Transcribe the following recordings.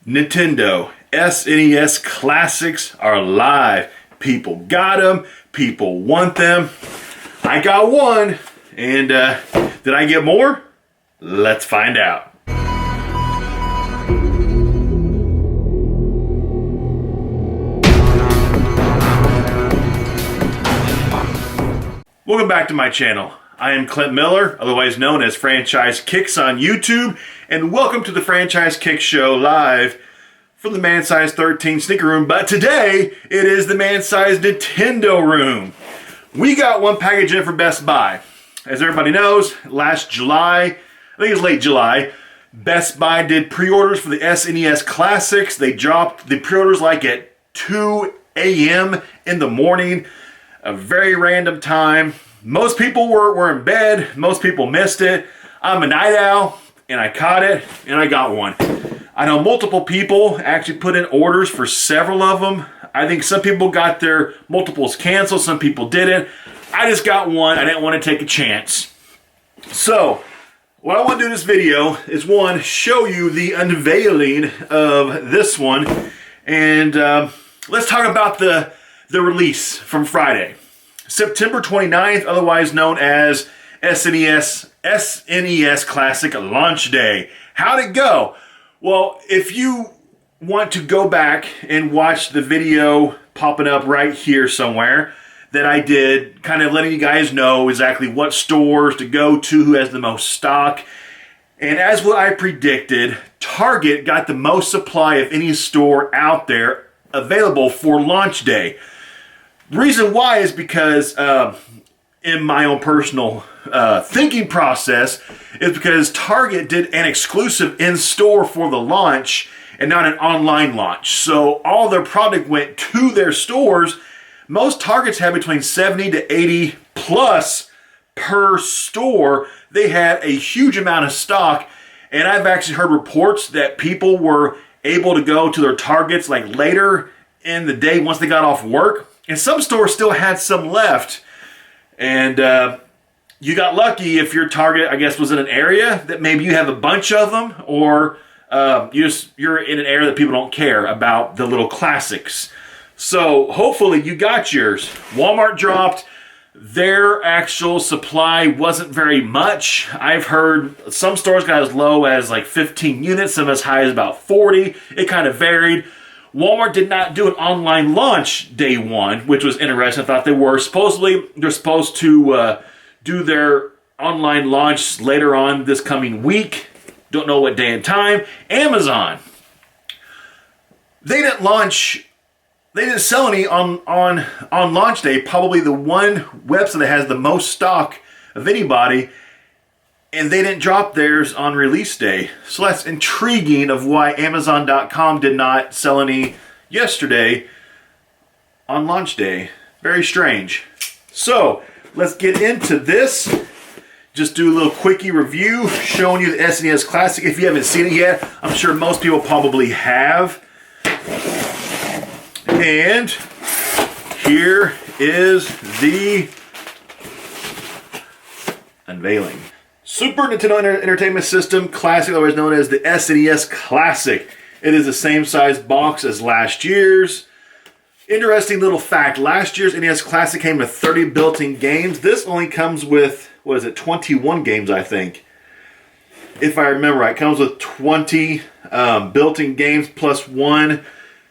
Nintendo SNES Classics are live. People got them. People want them. I got one. And did I get more? Let's find out. Welcome back to my channel. I am Clint Miller, otherwise known as Franchise Kicks on YouTube, and welcome to the Franchise Kicks Show live from the Man Size 13 sneaker room. But today, it is the Man Size Nintendo room. We got one package in from Best Buy. As everybody knows, last July, I think it was late July, Best Buy did pre-orders for the SNES Classics. They dropped the pre-orders like at 2 a.m. in the morning, a very random time. Most people were in bed. Most people missed it. I'm a night owl, and I caught it, and I got one. I know multiple people actually put in orders for several of them. I think some people got their multiples canceled. Some people didn't. I just got one. I didn't want to take a chance. So, what I want to do in this video is, one, show you the unveiling of this one. And let's talk about the release from Friday. September 29th, otherwise known as SNES Classic Launch Day. How'd it go? Well, if you want to go back and watch the video popping up right here somewhere that I did, kind of letting you guys know exactly what stores to go to, who has the most stock. And as what I predicted, Target got the most supply of any store out there available for launch day. Reason why is because in my own personal thinking process is because Target did an exclusive in-store for the launch and not an online launch. So all their product went to their stores. Most Targets have between 70 to 80 plus per store. They had a huge amount of stock, and I've actually heard reports that people were able to go to their Targets like later in the day once they got off work. And some stores still had some left. And you got lucky if your Target, I guess, was in an area that maybe you have a bunch of them, or you're in an area that people don't care about the little classics. So hopefully you got yours. Walmart dropped. Their actual supply wasn't very much. I've heard some stores got as low as like 15 units, some as high as about 40. It kind of varied. Walmart did not do an online launch day one, which was interesting. I thought they were. Supposedly, they're supposed to do their online launch later on this coming week. Don't know what day and time. Amazon. They didn't launch. They didn't sell any on launch day. Probably the one website that has the most stock of anybody. And they didn't drop theirs on release day. So that's intriguing of why Amazon.com did not sell any yesterday on launch day. Very strange. So let's get into this. Just do a little quickie review showing you the SNES Classic. If you haven't seen it yet, I'm sure most people probably have. And here is the unveiling. Super Nintendo Entertainment System Classic, otherwise known as the SNES Classic. It is the same size box as last year's. Interesting little fact, last year's NES Classic came with 30 built-in games. This only comes with, 21 games, I think. If I remember right, it comes with 20 built-in games plus one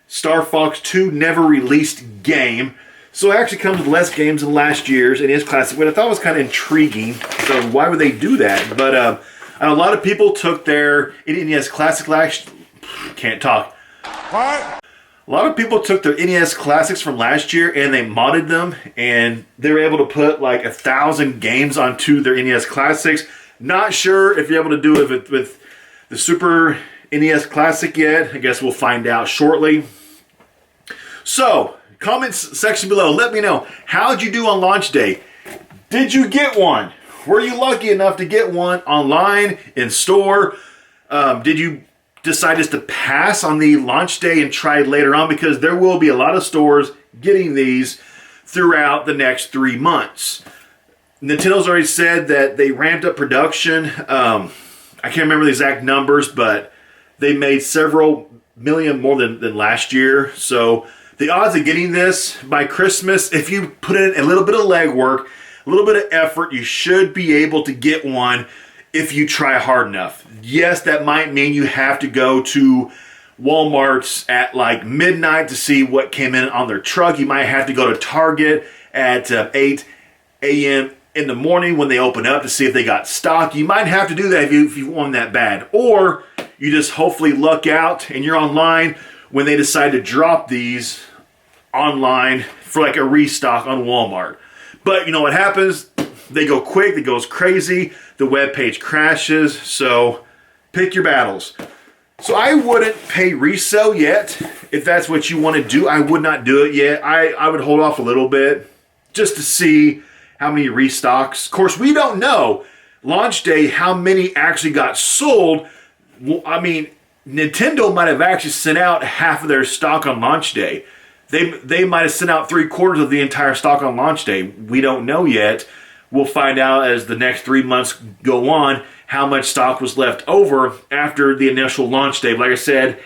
Star Fox 2 never released game. So it actually comes with less games than last year's NES Classic, which I thought was kind of intriguing. So why would they do that? But a lot of people took their NES Classic can't talk. What? A lot of people took their NES Classics from last year and they modded them, and they were able to put like 1,000 games onto their NES Classics. Not sure if you're able to do it with the Super NES Classic yet. I guess we'll find out shortly. So, comments section below, let me know, how'd you do on launch day? Did you get one? Were you lucky enough to get one online, in store? Did you decide just to pass on the launch day and try later on? Because there will be a lot of stores getting these throughout the next 3 months. Nintendo's already said that they ramped up production. I can't remember the exact numbers, but they made several million more than last year. So the odds of getting this by Christmas, if you put in a little bit of legwork, a little bit of effort, you should be able to get one if you try hard enough. Yes, that might mean you have to go to Walmart's at like midnight to see what came in on their truck. You might have to go to Target at 8 a.m. in the morning when they open up to see if they got stock. You might have to do that if you want that bad. Or you just hopefully luck out and you're online when they decide to drop these online for like a restock on Walmart. But you know what happens? They go quick, it goes crazy, the web page crashes, so pick your battles. So I wouldn't pay resale yet. If that's what you want to do, I would not do it yet. I would hold off a little bit just to see how many restocks. Of course, we don't know launch day how many actually got sold. I mean, Nintendo might have actually sent out half of their stock on launch day. They might have sent out 3/4 of the entire stock on launch day. We don't know yet. We'll find out as the next 3 months go on how much stock was left over after the initial launch day. Like I said,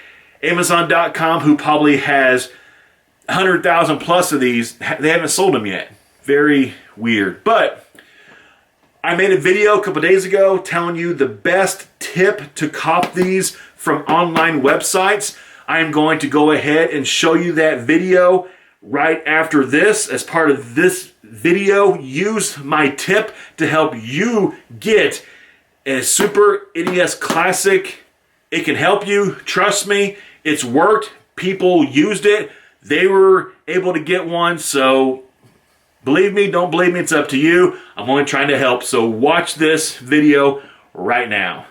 Amazon.com, who probably has 100,000 plus of these, they haven't sold them yet. Very weird. But I made a video a couple days ago telling you the best tip to cop these from online websites. I am going to go ahead and show you that video right after this. As part of this video, use my tip to help you get a Super NES Classic. It can help you. Trust me, it's worked. People used it. They were able to get one. So believe me, don't believe me, it's up to you. I'm only trying to help. So watch this video right now.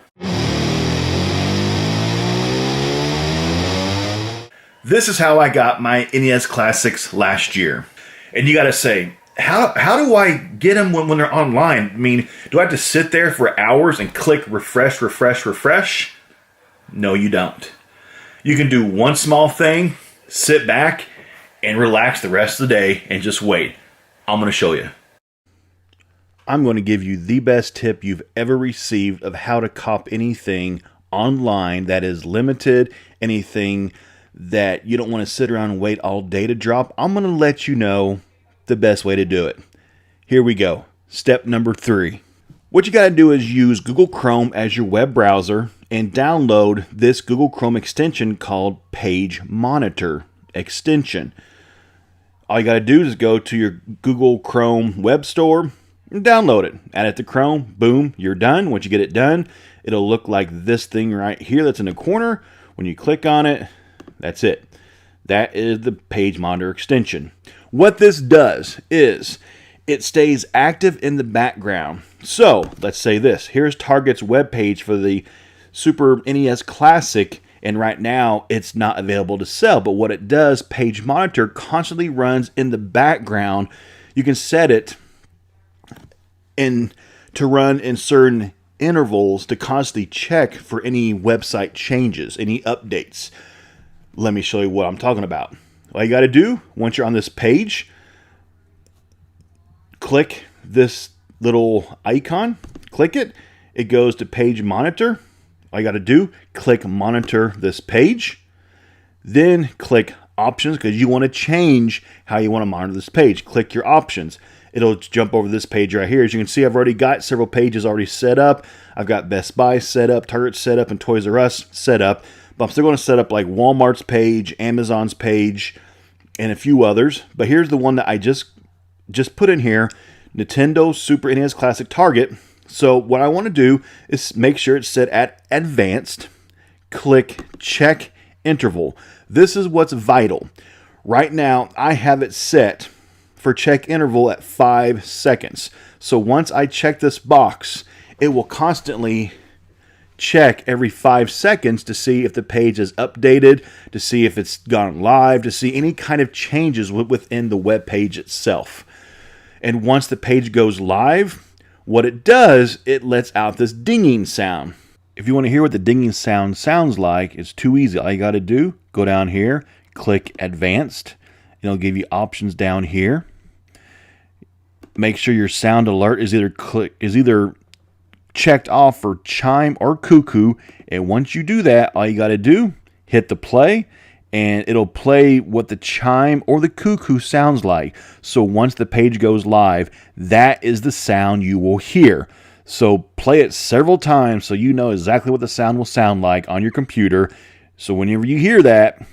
This is how I got my NES Classics last year. And you gotta say, how do I get them when they're online? I mean, do I have to sit there for hours and click refresh, refresh, refresh? No, you don't. You can do one small thing, sit back, and relax the rest of the day and just wait. I'm gonna show you. I'm going to give you the best tip you've ever received of how to cop anything online that is limited, anything that you don't want to sit around and wait all day to drop. I'm going to let you know the best way to do it. Here we go. Step number 3. What you got to do is use Google Chrome as your web browser and download this Google Chrome extension called Page Monitor extension. All you got to do is go to your Google Chrome web store and download it. Add it to Chrome. Boom, you're done. Once you get it done, it'll look like this thing right here that's in the corner. When you click on it, that's it. That is the Page Monitor extension. What this does is it stays active in the background. So let's say this. Here's Target's webpage for the Super NES Classic, and right now it's not available to sell. But what it does, Page Monitor constantly runs in the background. You can set it to run in certain intervals to constantly check for any website changes, any updates. Let me show you what I'm talking about. All you got to do, once you're on this page, click this little icon, click it, it goes to Page Monitor. All you got to do, click Monitor this page, then click Options, because you want to change how you want to monitor this page. Click your options. It'll jump over this page right here. As you can see, I've already got several pages already set up. I've got Best Buy set up, Target set up, and Toys R Us set up. But I'm still going to set up like Walmart's page, Amazon's page, and a few others. But here's the one that I just put in here, Nintendo Super NES Classic Target. So what I want to do is make sure it's set at Advanced. Click Check Interval. This is what's vital. Right now, I have it set for check interval at 5 seconds. So once I check this box, it will constantly check every 5 seconds to see if the page is updated, to see if it's gone live, to see any kind of changes within the web page itself. And once the page goes live, what it does, it lets out this dinging sound. If you want to hear what the dinging sound sounds like, it's too easy. All you got to do, go down here, click Advanced. It'll give you options down here. Make sure your sound alert is either checked off for chime or cuckoo. And once you do that, all you got to do, hit the play, and it'll play what the chime or the cuckoo sounds like. So once the page goes live, that is the sound you will hear. So play it several times so you know exactly what the sound will sound like on your computer. So whenever you hear that,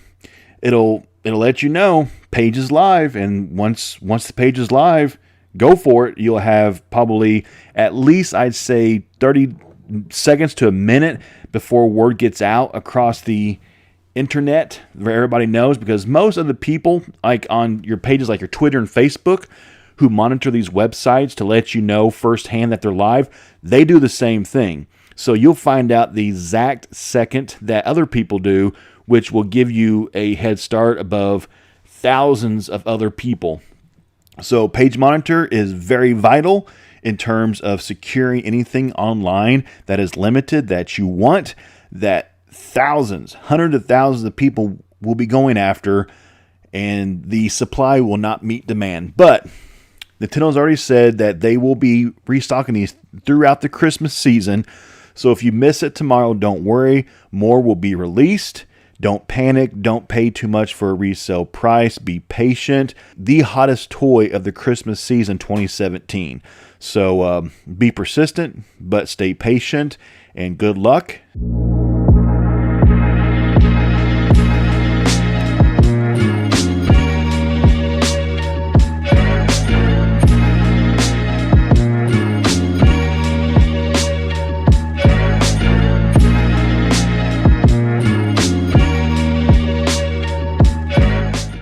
it'll let you know page is live. And once the page is live, go for it. You'll have probably at least, I'd say, 30 seconds to a minute before word gets out across the internet where everybody knows, because most of the people like on your pages like your Twitter and Facebook who monitor these websites to let you know firsthand that they're live, they do the same thing. So you'll find out the exact second that other people do, which will give you a head start above thousands of other people. So Page Monitor is very vital in terms of securing anything online that is limited, that you want, that thousands, hundreds of thousands of people will be going after, and the supply will not meet demand. But Nintendo's already said that they will be restocking these throughout the Christmas season. So if you miss it tomorrow, don't worry. More will be released. Don't panic. Don't pay too much for a resale price. Be patient. The hottest toy of the Christmas season 2017. So be persistent, but stay patient, and good luck.